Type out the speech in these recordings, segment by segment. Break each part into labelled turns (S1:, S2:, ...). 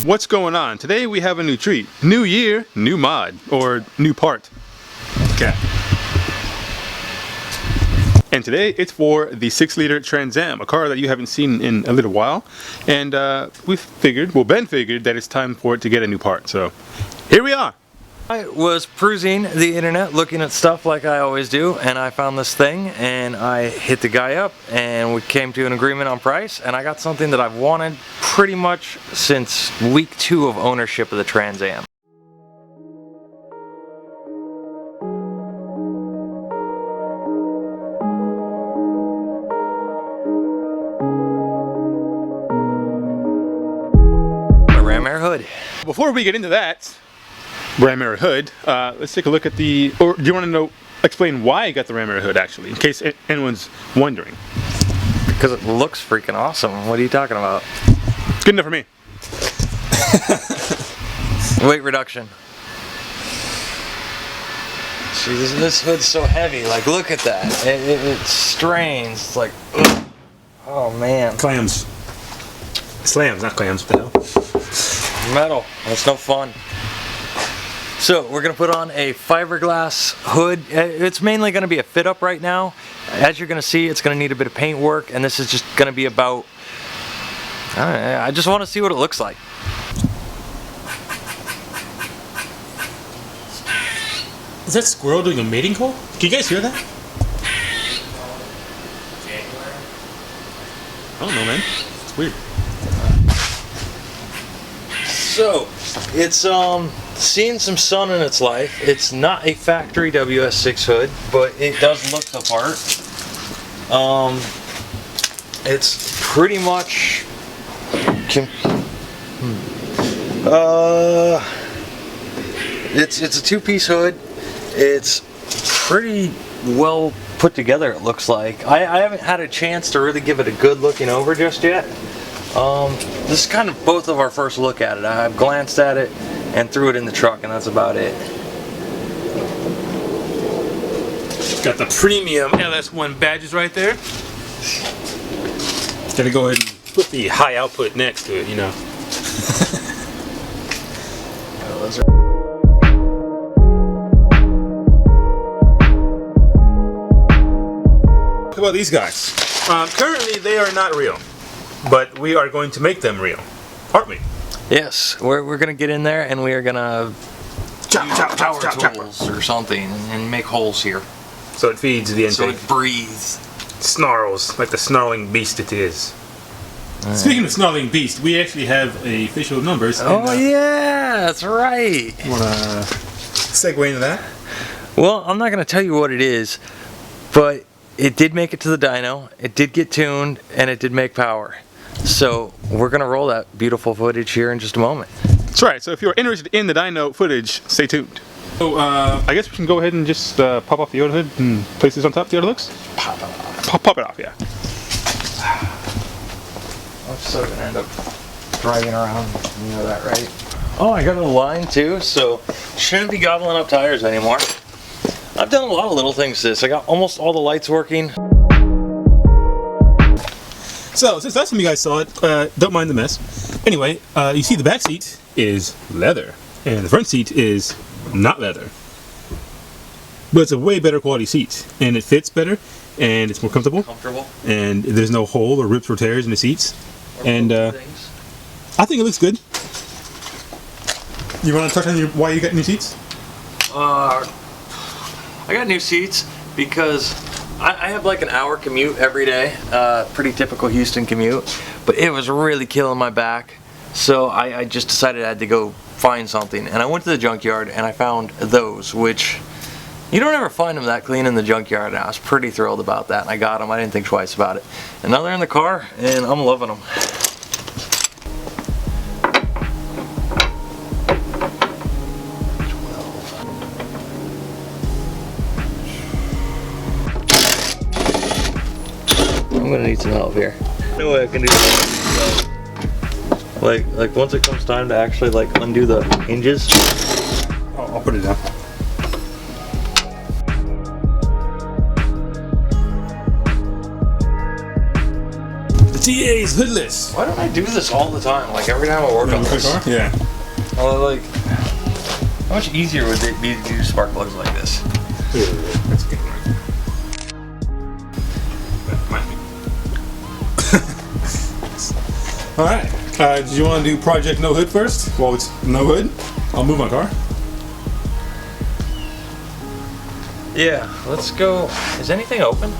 S1: What's going on? Today we have a new treat. New year, new mod, or new part. Okay. And today it's for the 6-liter Trans Am, a car that you haven't seen in a little while. And we figured, well, Ben figured that it's time for it to get a new part. So here we are.
S2: I was perusing the internet looking at stuff like I always do, and I found this thing and I hit the guy up and we came to an agreement on price, and I got something that I've wanted pretty much since week 2 of ownership of the Trans Am. A ram air hood.
S1: Before we get into that, ram air hood, let's take a look at the, or do you want to know, explain why I got the ram air hood actually, in case anyone's wondering?
S2: Because it looks freaking awesome. What are you talking about?
S1: It's good enough for me.
S2: Weight reduction. See, this hood's so heavy. Like, look at that. It strains. It's like, ugh. Oh man.
S1: Clams. Slams, not clams. What the hell?
S2: Metal. That's no fun. So we're going to put on a fiberglass hood. It's mainly going to be a fit up right now. As you're going to see, it's going to need a bit of paint work, and this is just going to be about, I just want to see what it looks like.
S1: Is that squirrel doing a mating call? Can you guys hear that? I don't know, man. It's weird.
S2: So, it's seen some sun in its life. It's not a factory WS6 hood, but it does look the part. It's pretty much it's a 2-piece hood. It's pretty well put together, it looks like. I haven't had a chance to really give it a good looking over just yet. This is kind of both of our first look at it. I've glanced at it and threw it in the truck, and that's about it.
S1: Got the premium LS1 badges right there. Gonna go ahead and put the high output next to it, you know. What about these guys? Currently they are not real, but we are going to make them real, aren't we?
S2: Yes, we're gonna get in there and we are gonna power tools or something and make holes here.
S1: So it feeds the intake.
S2: So it breathes.
S1: Snarls like the snarling beast it is. Speaking of snarling beast, we actually have official numbers.
S2: Oh yeah, that's right.
S1: You wanna segue into that?
S2: Well, I'm not gonna tell you what it is, but it did make it to the dyno, it did get tuned, and it did make power. So we're gonna roll that beautiful footage here in just a moment.
S1: That's right, so if you're interested in the dyno footage, stay tuned. So I guess we can go ahead and just pop off the other hood and place this on top of the other looks?
S2: Pop it off.
S1: Pop it off, yeah.
S2: I'm so gonna end up driving around, you know that, right? Oh, I got a line too, so shouldn't be gobbling up tires anymore. I've done a lot of little things to this. I got almost all the lights working.
S1: So, since last time you guys saw it, don't mind the mess. Anyway, you see the back seat is leather, and the front seat is not leather. But it's a way better quality seat, and it fits better, and it's more comfortable. And there's no hole or rips or tears in the seats. And I think it looks good. You want to touch on why you got new seats?
S2: I got new seats because I have like an hour commute every day, pretty typical Houston commute, but it was really killing my back, so I just decided I had to go find something, and I went to the Junkyard and I found those, which you don't ever find them that clean in the Junkyard, and I was pretty thrilled about that, and I got them. I didn't think twice about it, and now they're in the car and I'm loving them. I'm gonna need some help here. No way I can do that. Like once it comes time to actually like undo the hinges.
S1: I'll put it down. TA's hoodless.
S2: Why don't I do this all the time? Like every time I work on this.
S1: Yeah.
S2: Well, like, how much easier would it be to do spark plugs like this?
S1: That's a good one. Alright. Do you want to do Project No Hood first? Well, it's no hood. I'll move my car.
S2: Yeah, let's go. Is anything open?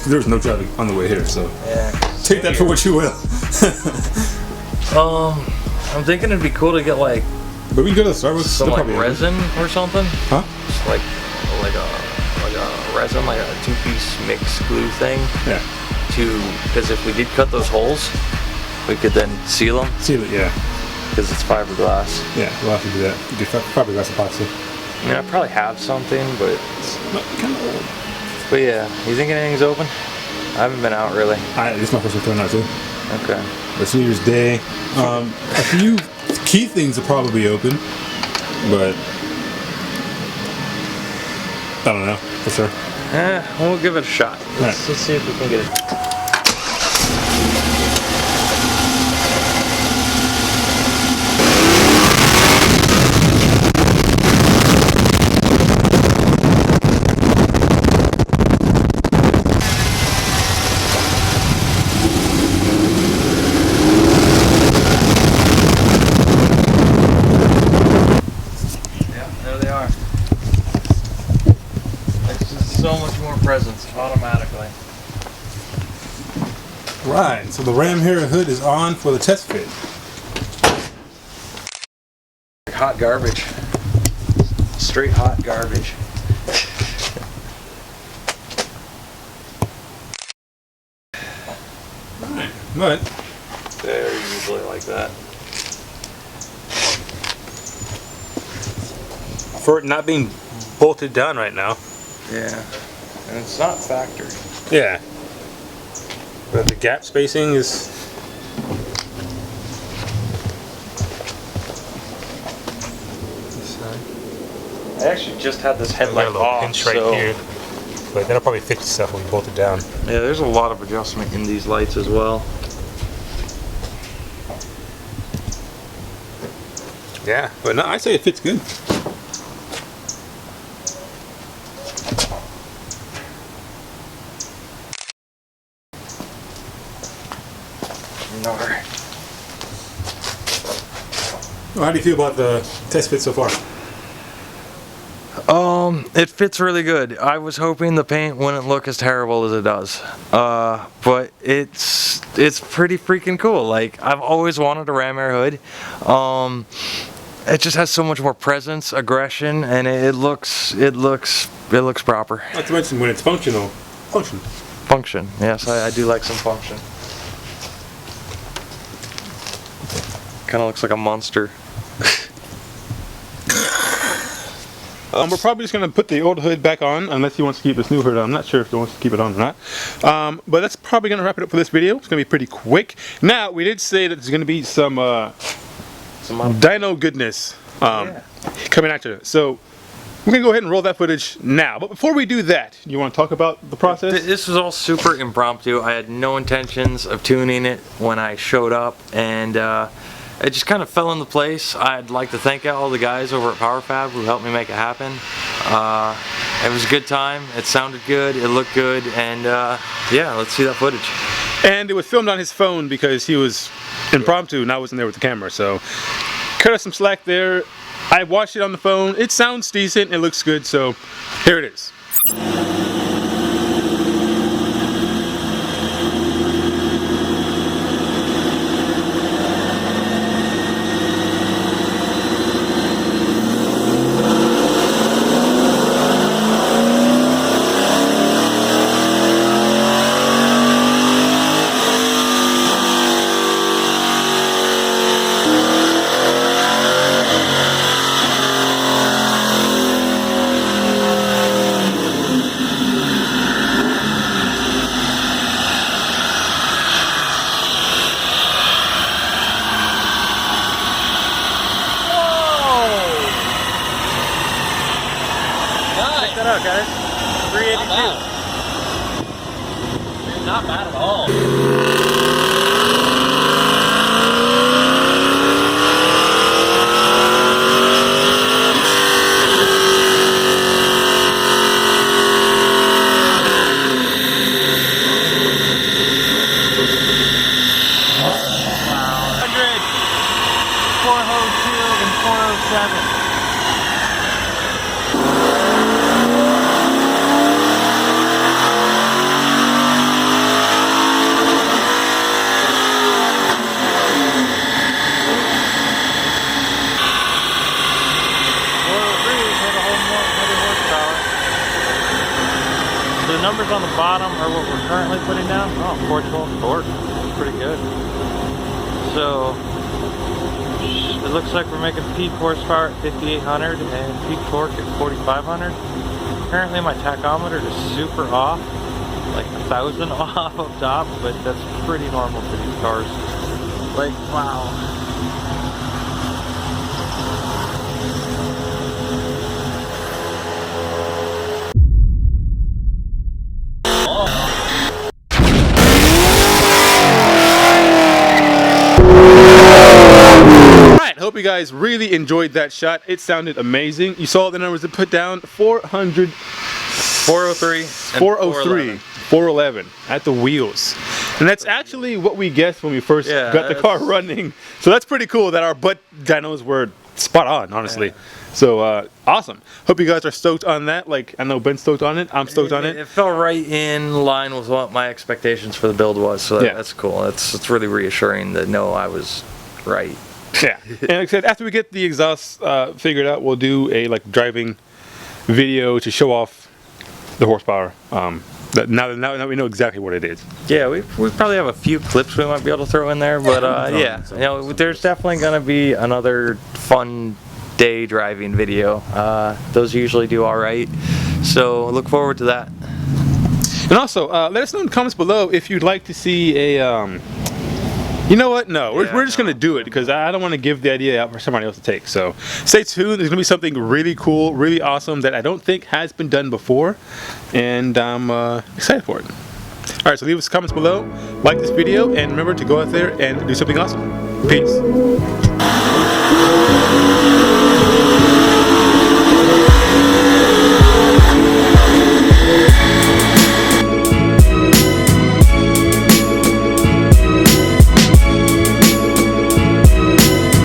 S1: There's no traffic on the way here, so
S2: Yeah.
S1: take that for what you will.
S2: I'm thinking it'd be cool to get like
S1: But we can go to the Starbucks.
S2: some like resin or something.
S1: Huh?
S2: Just like a resin, like a two-piece mix glue thing.
S1: Yeah.
S2: Because if we did cut those holes, we could then seal them.
S1: Seal it, yeah.
S2: Because it's fiberglass.
S1: Yeah, we'll have to do that. You could probably got some epoxy.
S2: I mean, I probably have something, but
S1: Kind of old.
S2: But yeah, you think anything's open? I haven't been out really.
S1: This is my first time coming out too.
S2: Okay.
S1: It's New Year's Day. A few key things are probably open, but I don't know for sure.
S2: We'll give it a shot. Let's see if we can get it. So much more presence automatically.
S1: Right, so the Ram Hero hood is on for the test fit.
S2: Hot garbage. Straight hot garbage.
S1: Right, but
S2: They're usually like that.
S1: for it not being bolted down right now.
S2: Yeah. And it's not factory.
S1: Yeah. But the gap spacing is.
S2: I actually just had this headlight off,
S1: pinch right
S2: so
S1: here. But that'll probably fix itself when we bolt it down.
S2: yeah, there's a lot of adjustment in these lights as well.
S1: Yeah, but no, I say it fits good.
S2: Nar.
S1: Well, how do you feel about the test fit so far?
S2: It fits really good. I was hoping the paint wouldn't look as terrible as it does. But it's pretty freaking cool. Like, I've always wanted a Ram Air hood. It just has so much more presence, aggression, and it looks proper.
S1: Not to mention when it's functional.
S2: Function. Yes, I do like some function. Kind of looks like a monster.
S1: We're probably just going to put the old hood back on, unless he wants to keep this new hood on. I'm not sure if he wants to keep it on or not. But that's probably going to wrap it up for this video. It's going to be pretty quick. Now, we did say that there's going to be some dyno goodness coming at you. So, we're going to go ahead and roll that footage now. But before we do that, you want to talk about the process?
S2: This was all super impromptu. I had no intentions of tuning it when I showed up, and it just kind of fell into place. I'd like to thank all the guys over at PowerFab who helped me make it happen. It was a good time. It sounded good. It looked good. And yeah, let's see that footage.
S1: And it was filmed on his phone because he was impromptu and I wasn't there with the camera. So cut us some slack there. I watched it on the phone. It sounds decent. It looks good. So here it is.
S2: Check that out, guys. 382. not bad at all.
S3: The numbers on the bottom are what we're currently putting down. Oh, 412 torque. That's pretty good. So it looks like we're making peak horsepower at 5,800 and peak torque at 4,500. Currently my tachometer is super off, like 1,000 off up top, but that's pretty normal for these cars. Like, wow.
S1: Hope you guys really enjoyed that shot. It sounded amazing. You saw the numbers it put down. 400,
S2: 403,
S1: 403, 411 at the wheels. And that's actually what we guessed when we first got the car running. So that's pretty cool that our butt dynos were spot on, honestly. So awesome. Hope you guys are stoked on that. Like, I know Ben's stoked on it. I'm stoked on it.
S2: It fell right in line with what my expectations for the build was. So that's cool. It's really reassuring to know I was right.
S1: Yeah, and like I said, after we get the exhaust figured out, we'll do a driving video to show off the horsepower. Now we know exactly what it is.
S2: Yeah, we probably have a few clips we might be able to throw in there, but yeah, you know, there's definitely going to be another fun day driving video. Those usually do all right, so look forward to that.
S1: And also, let us know in the comments below if you'd like to see a. You know what? No, we're just going to do it because I don't want to give the idea out for somebody else to take. So stay tuned. There's going to be something really cool, really awesome that I don't think has been done before. And I'm excited for it. All right, so leave us comments below. Like this video. And remember to go out there and do something awesome. Peace.